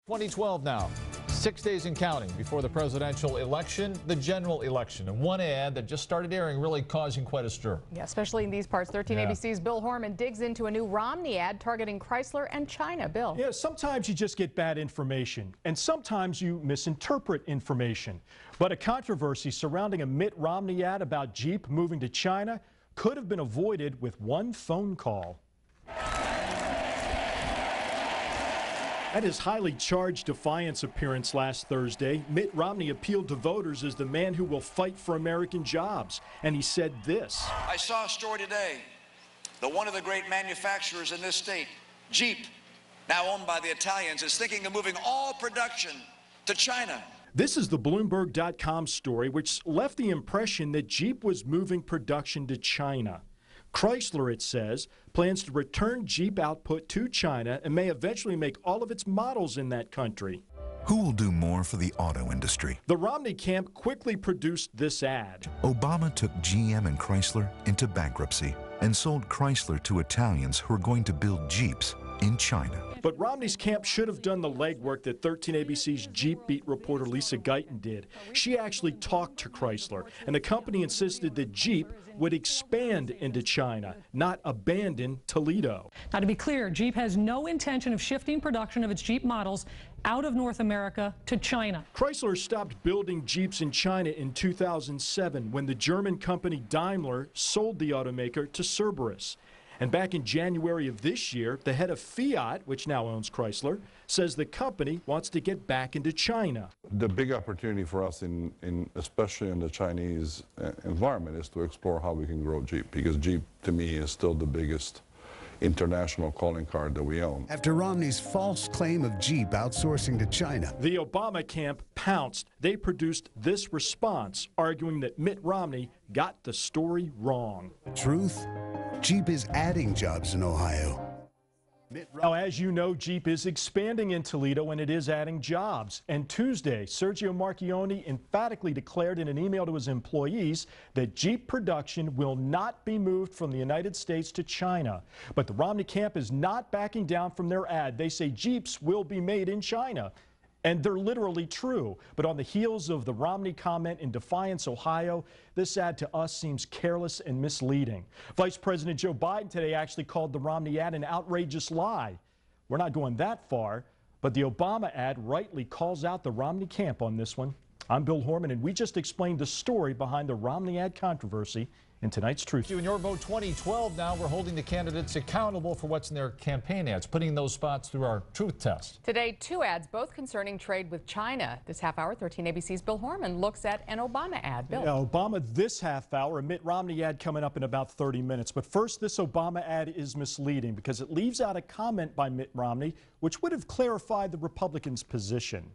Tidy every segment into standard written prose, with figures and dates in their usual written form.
2012 now, 6 days and counting before the presidential election, the general election. And one ad that just started airing really causing quite a stir. Yeah, especially in these parts. 13 ABC's Bill Hormann digs into a new Romney ad targeting Chrysler and China. Bill. Yeah, sometimes you just get bad information, and sometimes you misinterpret information. But a controversy surrounding a Mitt Romney ad about Jeep moving to China could have been avoided with one phone call. At his highly charged defiance appearance last Thursday, Mitt Romney appealed to voters as the man who will fight for American jobs. And he said this. I saw a story today that one of the great manufacturers in this state, Jeep, now owned by the Italians, is thinking of moving all production to China. This is the Bloomberg.com story, which left the impression that Jeep was moving production to China. Chrysler, it says, plans to return Jeep output to China and may eventually make all of its models in that country. Who will do more for the auto industry? The Romney camp quickly produced this ad. Obama took GM and Chrysler into bankruptcy and sold Chrysler to Italians who are going to build Jeeps in China. But Romney's camp should have done the legwork that 13 ABC's Jeep beat reporter Lisa Guyton did. She actually talked to Chrysler, and the company insisted that Jeep would expand into China, not abandon Toledo. Now, to be clear, Jeep has no intention of shifting production of its Jeep models out of North America to China. Chrysler stopped building Jeeps in China in 2007 when the German company Daimler sold the automaker to Cerberus. And back in January of this year, the head of Fiat, which now owns Chrysler, says the company wants to get back into China. The big opportunity for us, especially in the Chinese environment, is to explore how we can grow Jeep, because Jeep, to me, is still the biggest international calling card that we own. After Romney's false claim of Jeep outsourcing to China, the Obama camp pounced. They produced this response, arguing that Mitt Romney got the story wrong. Truth? Jeep is adding jobs in Ohio. Now, as you know, Jeep is expanding in Toledo and it is adding jobs. And Tuesday, Sergio Marchionne emphatically declared in an email to his employees that Jeep production will not be moved from the United States to China. But the Romney camp is not backing down from their ad. They say Jeeps will be made in China. And they're literally true. But on the heels of the Romney comment in Defiance, Ohio, this ad to us seems careless and misleading. Vice President Joe Biden today actually called the Romney ad an outrageous lie. We're not going that far, but the Obama ad rightly calls out the Romney camp on this one. I'm Bill Hormann, and we just explained the story behind the Romney ad controversy in tonight's Truth. In your vote 2012 now, we're holding the candidates accountable for what's in their campaign ads, putting those spots through our truth test. Today, two ads, both concerning trade with China. This half hour, 13 ABC's Bill Hormann looks at an Obama ad. Bill. Yeah, Obama this half hour, a Mitt Romney ad coming up in about 30 minutes. But first, this Obama ad is misleading because it leaves out a comment by Mitt Romney, which would have clarified the Republicans' position.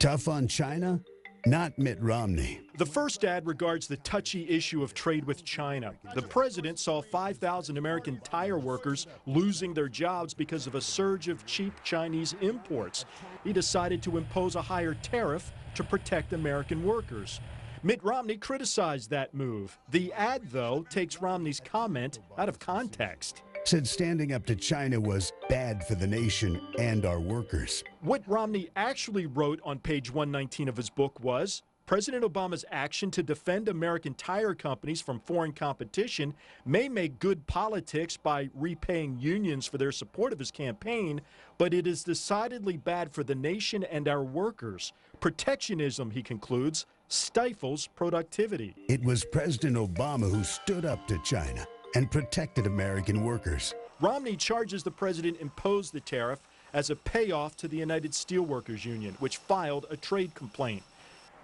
Tough on China? Not Mitt Romney. The first ad regards the touchy issue of trade with China. The president saw 5,000 American tire workers losing their jobs because of a surge of cheap Chinese imports. He decided to impose a higher tariff to protect American workers. Mitt Romney criticized that move. The ad, though, takes Romney's comment out of context. Said standing up to China was bad for the nation and our workers. What Romney actually wrote on page 119 of his book was, President Obama's action to defend American tire companies from foreign competition may make good politics by repaying unions for their support of his campaign, but it is decidedly bad for the nation and our workers. Protectionism, he concludes, stifles productivity. It was President Obama who stood up to China and protected American workers. Romney charges the president imposed the tariff as a payoff to the United Steelworkers Union, which filed a trade complaint.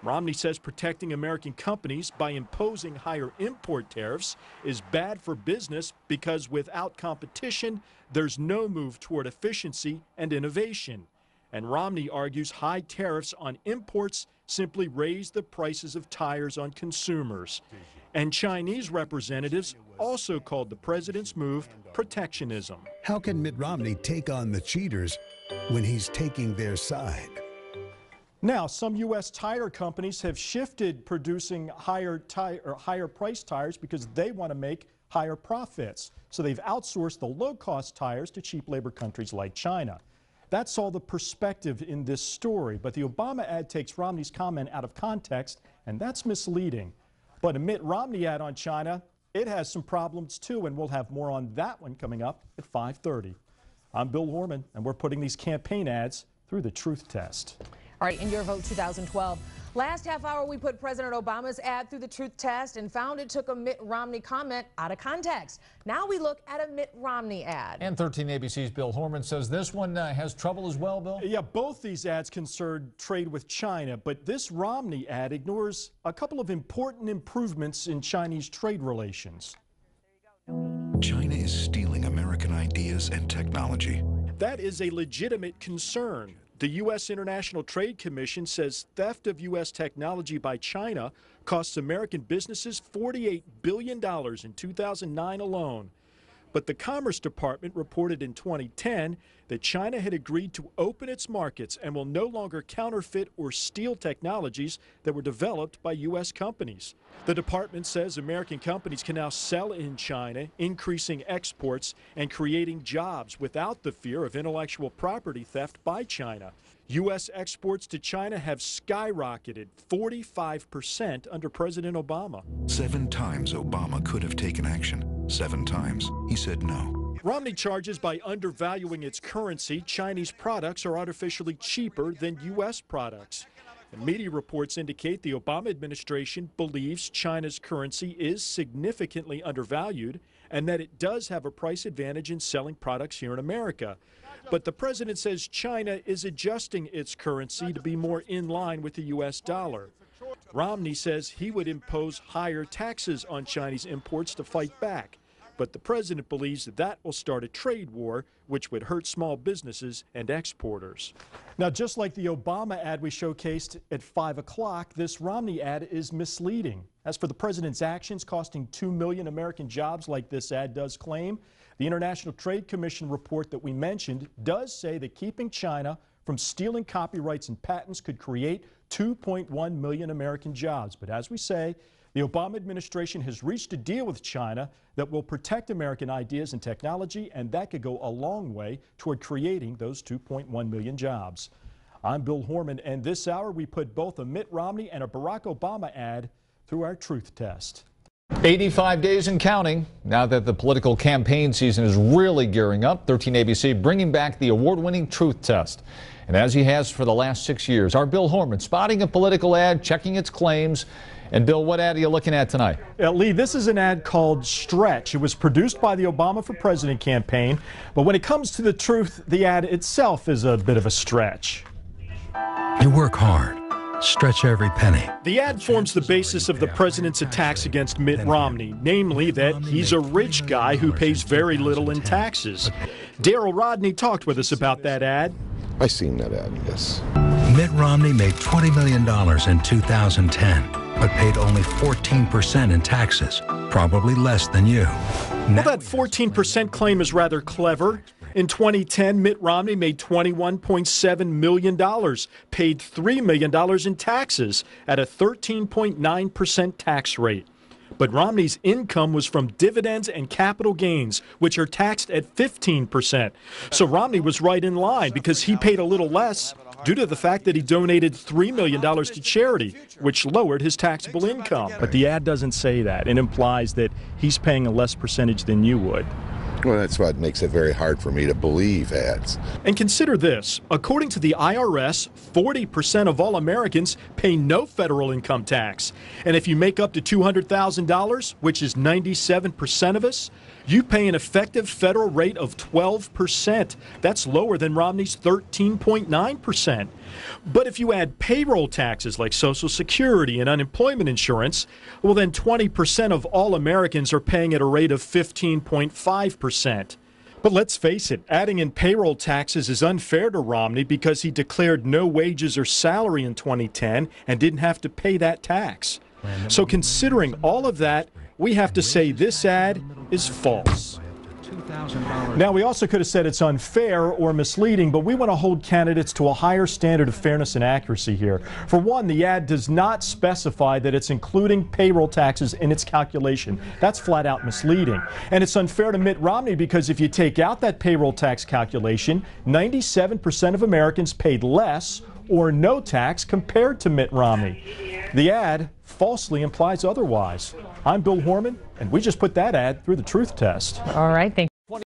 Romney says protecting American companies by imposing higher import tariffs is bad for business because without competition, there's no move toward efficiency and innovation. And Romney argues high tariffs on imports simply raise the prices of tires on consumers. And Chinese representatives also called the president's move protectionism. How can Mitt Romney take on the cheaters when he's taking their side? Now, some U.S. tire companies have shifted producing higher price tires because they want to make higher profits. So they've outsourced the low-cost tires to cheap labor countries like China. That's all the perspective in this story. But the Obama ad takes Romney's comment out of context, and that's misleading. But a Mitt Romney ad on China, it has some problems too, and we'll have more on that one coming up at 5:30. I'm Bill Hormann, and we're putting these campaign ads through the truth test. All right, in your vote 2012. Last half hour, we put President Obama's ad through the truth test and found it took a Mitt Romney comment out of context. Now we look at a Mitt Romney ad. And 13 ABC's Bill Hormann says this one has trouble as well, Bill? Yeah, both these ads concern trade with China, but this Romney ad ignores a couple of important improvements in Chinese trade relations. China is stealing American ideas and technology. That is a legitimate concern. The U.S. International Trade Commission says theft of U.S. technology by China costs American businesses $48 billion in 2009 alone. But the Commerce Department reported in 2010 that China had agreed to open its markets and will no longer counterfeit or steal technologies that were developed by U.S. companies. The department says American companies can now sell in China, increasing exports and creating jobs without the fear of intellectual property theft by China. U.S. exports to China have skyrocketed 45% under President Obama. 7 times Obama could have taken action. 7 times he said no. Romney charges by undervaluing its currency, Chinese products are artificially cheaper than U.S. products. And media reports indicate the Obama administration believes China's currency is significantly undervalued and that it does have a price advantage in selling products here in America. But the president says China is adjusting its currency to be more in line with the U.S. dollar. Romney says he would impose higher taxes on Chinese imports to fight back. But the president believes that will start a trade war, which would hurt small businesses and exporters. Now, just like the Obama ad we showcased at 5 o'clock, this Romney ad is misleading. As for the president's actions costing 2 million American jobs like this ad does claim, the International Trade Commission report that we mentioned does say that keeping China from stealing copyrights and patents could create 2.1 million American jobs. But as we say, the Obama administration has reached a deal with China that will protect American ideas and technology, and that could go a long way toward creating those 2.1 million jobs. I'm Bill Hormann, and this hour we put both a Mitt Romney and a Barack Obama ad through our truth test. 85 days and counting. Now that the political campaign season is really gearing up, 13 ABC bringing back the award-winning truth test. And as he has for the last 6 years, our Bill Hormann spotting a political ad, checking its claims. And Bill, what ad are you looking at tonight? Lee, this is an ad called Stretch. It was produced by the Obama for President campaign, but when it comes to the truth, the ad itself is a bit of a stretch. You work hard. Stretch every penny. The ad forms the basis of the president's attacks against Mitt Romney, namely that he's a rich guy who pays very little in taxes. Daryl Rodney talked with us about that ad. I seen that ad, yes. Mitt Romney made $20 million in 2010, but paid only 14% in taxes, probably less than you. Well, that 14% claim is rather clever. In 2010, Mitt Romney made $21.7 million, paid $3 million in taxes at a 13.9% tax rate. But Romney's income was from dividends and capital gains, which are taxed at 15%. So Romney was right in line because he paid a little less due to the fact that he donated $3 million to charity, which lowered his taxable income. But the ad doesn't say that. It implies that he's paying a less percentage than you would. Well, that's what makes it very hard for me to believe ads. And consider this. According to the IRS, 40% of all Americans pay no federal income tax. And if you make up to $200,000, which is 97% of us, you pay an effective federal rate of 12%. That's lower than Romney's 13.9%. But if you add payroll taxes like Social Security and unemployment insurance, well, then 20% of all Americans are paying at a rate of 15.5%. But let's face it, adding in payroll taxes is unfair to Romney because he declared no wages or salary in 2010 and didn't have to pay that tax. So considering all of that, we have to say this ad is false. Now, we also could have said it's unfair or misleading, but we want to hold candidates to a higher standard of fairness and accuracy here. For one, the ad does not specify that it's including payroll taxes in its calculation. That's flat out misleading. And it's unfair to Mitt Romney because if you take out that payroll tax calculation, 97% of Americans paid less or no tax compared to Mitt Romney. The ad falsely implies otherwise. I'm Bill Hormann, and we just put that ad through the truth test. All right, thank you.